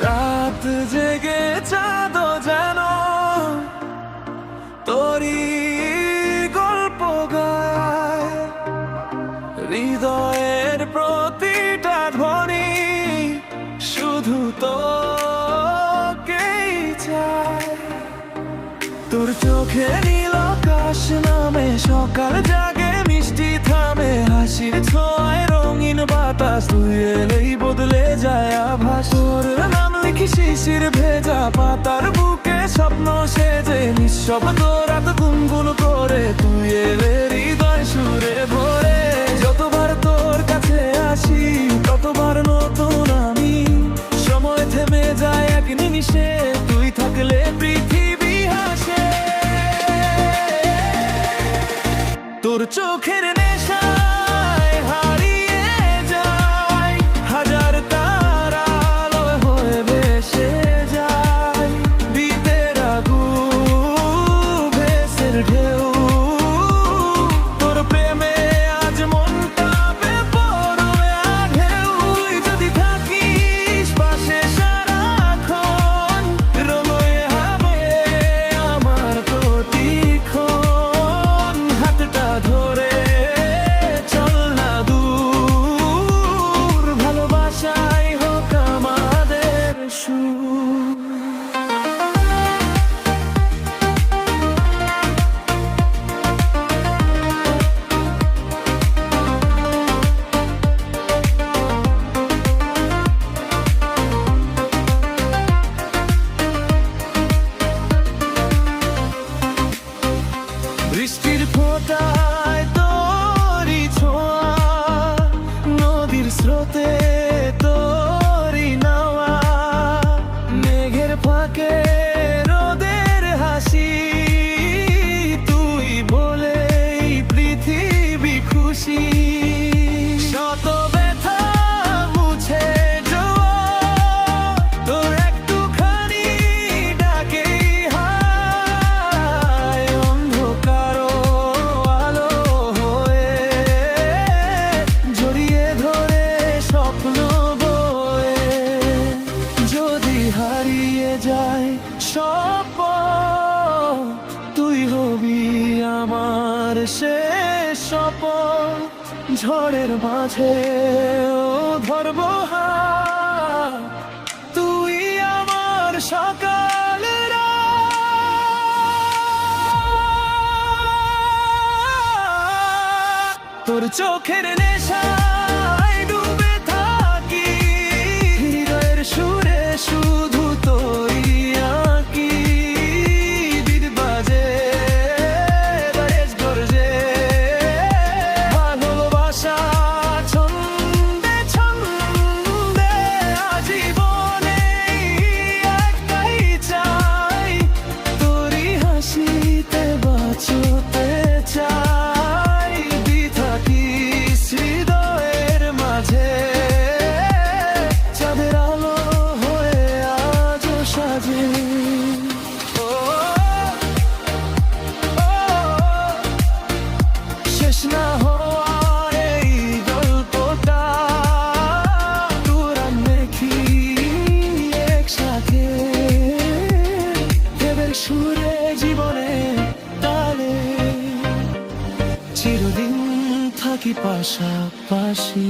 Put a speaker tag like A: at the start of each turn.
A: রাত জেগে চাঁদ যেন তোরি গল্প গায়, হৃদয়ের প্রতিটা ধ্বনি শুধু তোকেই চায়। তোর চোখে নীল আকাশ নামে সকাল জাগে, মিষ্টি থামে হাসির ছোঁয়ায় রঙিন বাতাস, তুই এলেই বদলে যায় আভাস। তোর নাম লিখি শিশির ভেজা পাতার বুকে, স্বপ্ন সেজে নিঃশব্দ রাত গুনগুন করে, তুই এলে হৃদয় সুরে ভরে। যতবার তোর কাছে আসি ততবার নতুন আমি, সময় থেমে যায় এক নিমিষে, তুই থাকলে পৃথিবী হাসে। তোর চোখের নেশায় হারিয়ে যায় হাজার তারা, আলোয় হয়ে ভেসে যায় বিতের আগুন ভেসের ঢেউ। তোর প্রেমে আজ মনটা বেপরোয়া ঢেউ, তুই যদি থাকিস পাশে সারাক্ষণ, হৃদয়ে হবে আমার প্রতিক্ষণ। হাতটা ধরে চল না দূর, ভালোবাসাই হোক আমাদের সুর। বৃষ্টির ফোঁটায় তোরি ছোঁয়া, নদীর স্রোতে তোরি নাওয়া, মেঘের ফাঁকে রোদের হাসি, তুই বলেই পৃথিবী খুশি। শত ব্যথা মুছে যাওয়া তোর একটুখানি ডাকেই হায়, অন্ধকার আলো হয়ে জড়িয়ে ধরে স্বপ্ন বয়ে। যদি হারিয়ে যায় স্বপন, তুই হবি আমার শেষ শপথ। ঝড়ের মাঝে ধরব হাত, তুই আমার সকাল রাত। তোর চোখের নেশায় ডুবে থাকি, হৃদয়ের সুরে শুধু তোরই আঁকি। বিদ বাজে বারেস গর্জে, ভালোবাসা ছন্দে ছন্দে, আজীবনে একটাই চাই, তোরই হাসিতে বাঁচতে চাই। থাকিস হৃদয়ের মাঝে, চাঁদের আলো হয়ে আজও সাজে। ও, ও, শেষ না হওয়ার এই গল্পটা, তোরা দেখি একসাথে, দেবের সুরে জীবনে তালে, চিরদিন থাকি পাশাপাশি।